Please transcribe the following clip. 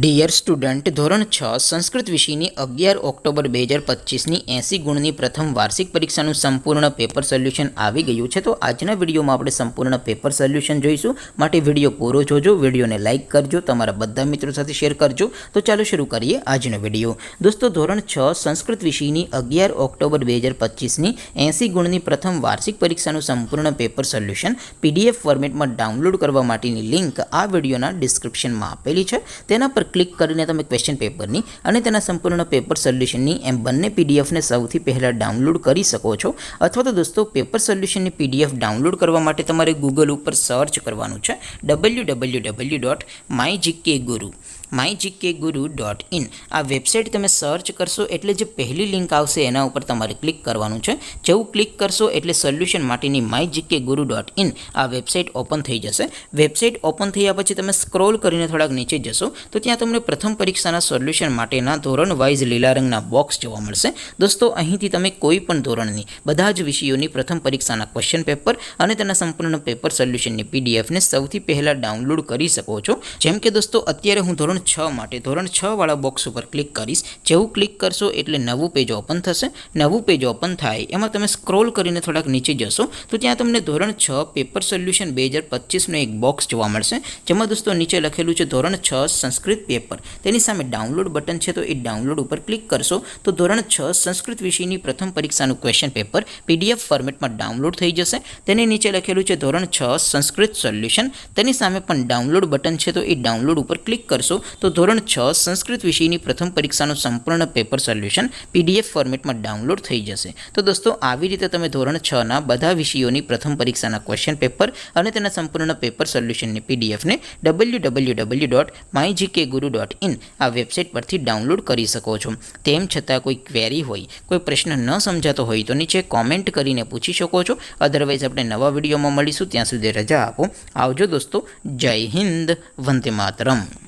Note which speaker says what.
Speaker 1: Dear student, ધોરણ 6 સંસ્કૃત વિષયની 11 October 2025ની 80 ગુણની પ્રથમ વાર્ષિક પરીક્ષાનું સંપૂર્ણ પેપર સોલ્યુશન આવી ગયું છે. તો આજના વિડીયોમાં આપણે સંપૂર્ણ પેપર સોલ્યુશન જોઈશું. માટે વિડીયો પૂરો જોજો, વિડીયોને લાઇક કરજો, તમારા બધા મિત્રો સાથે શેર કરજો. તો ચાલો શરૂ કરીએ આજનો વિડીયો. દોસ્તો, ધોરણ 6 સંસ્કૃત વિષયની 11 ઓક્ટોબર 2025ની 80 ગુણની પ્રથમ વાર્ષિક પરીક્ષાનું સંપૂર્ણ પેપર સોલ્યુશન PDF ફોર્મેટમાં ડાઉનલોડ કરવા માટેની લિંક આ વિડીયોના ડિસ્ક્રિપ્શનમાં આપેલી છે. તેના પર ક્લિક કરીને તમે ક્વેશ્ચન પેપરની અને તેના સંપૂર્ણ પેપર સોલ્યુશનની એમ બંને પીડીએફને સૌથી પહેલાં ડાઉનલોડ કરી શકો છો. અથવા તો દોસ્તો, પેપર સોલ્યુશનની PDF ડાઉનલોડ કરવા માટે તમારે ગૂગલ ઉપર સર્ચ કરવાનું છે www.mygkguru.in. આ વેબસાઇટ તમે સર્ચ કરશો એટલે જે પહેલી લિંક આવશે એના ઉપર તમારે ક્લિક કરવાનું છે. જેવું ક્લિક કરશો એટલે સોલ્યુશન માટેની mygkguru.in આ વેબસાઇટ ઓપન થઈ જશે. વેબસાઇટ ઓપન થયા પછી તમે સ્ક્રોલ કરીને થોડાક નીચે જશો તો ત્યાં તમને પ્રથમ પરીક્ષાના સોલ્યુશન માટેના ધોરણ વાઇઝ લીલા રંગના બોક્સ જોવા મળશે. દોસ્તો, અહીંથી તમે કોઈ પણ ધોરણની બધા જ વિષયોની પ્રથમ પરીક્ષાના ક્વેશ્ચન પેપર અને તેના સંપૂર્ણ પેપર સોલ્યુશનની PDFને સૌથી પહેલાં ડાઉનલોડ કરી શકો છો. જેમ કે દોસ્તો, અત્યારે હું ધોરણ 6 માટે ધોરણ 6 વાળા બોક્સ ઉપર ક્લિક કરીશ. જેવું ક્લિક કરશો એટલે નવું પેજ ઓપન થશે. નવું પેજ ઓપન થાય એમાં તમે સ્ક્રોલ કરીને થોડાક નીચે જશો તો ત્યાં તમને ધોરણ 6 પેપર સોલ્યુશન 2025નો એક બોક્સ જોવા મળશે. જેમાં દોસ્તો નીચે લખેલું છે ધોરણ 6 સંસ્કૃત પેપર. તેની સામે ડાઉનલોડ બટન છે, તો એ ડાઉનલોડ ઉપર ક્લિક કરશો તો ધોરણ 6 સંસ્કૃત વિષયની પ્રથમ પરીક્ષાનું ક્વેશ્ચન પેપર PDF ફોર્મેટમાં ડાઉનલોડ થઈ જશે. તેની નીચે લખેલું છે ધોરણ 6 સંસ્કૃત સોલ્યુશન. તેની સામે પણ ડાઉનલોડ બટન છે, તો એ ડાઉનલોડ ઉપર ક્લિક કરશો તો ધોરણ 6 સંસ્કૃત વિષયની પ્રથમ પરીક્ષાનું સંપૂર્ણ પેપર સોલ્યુશન PDF ફોર્મેટમાં ડાઉનલોડ થઈ જશે. તો દોસ્તો, આવી રીતે તમે ધોરણ 6ના બધા વિષયોની પ્રથમ પરીક્ષાના ક્વેશ્ચન પેપર અને તેના સંપૂર્ણ પેપર સોલ્યુશનની PDFને www.mygkguru.in આ વેબસાઇટ પરથી ડાઉનલોડ કરી શકો છો. તેમ છતાં કોઈ ક્વેરી હોય, કોઈ પ્રશ્ન ન સમજાતો હોય તો નીચે કોમેન્ટ કરીને પૂછી શકો છો. અધરવાઇઝ આપણે નવા વિડીયોમાં મળીશું. ત્યાં સુધી રજા આપો. આવજો દોસ્તો. જય હિન્દ. વંદે માતરમ.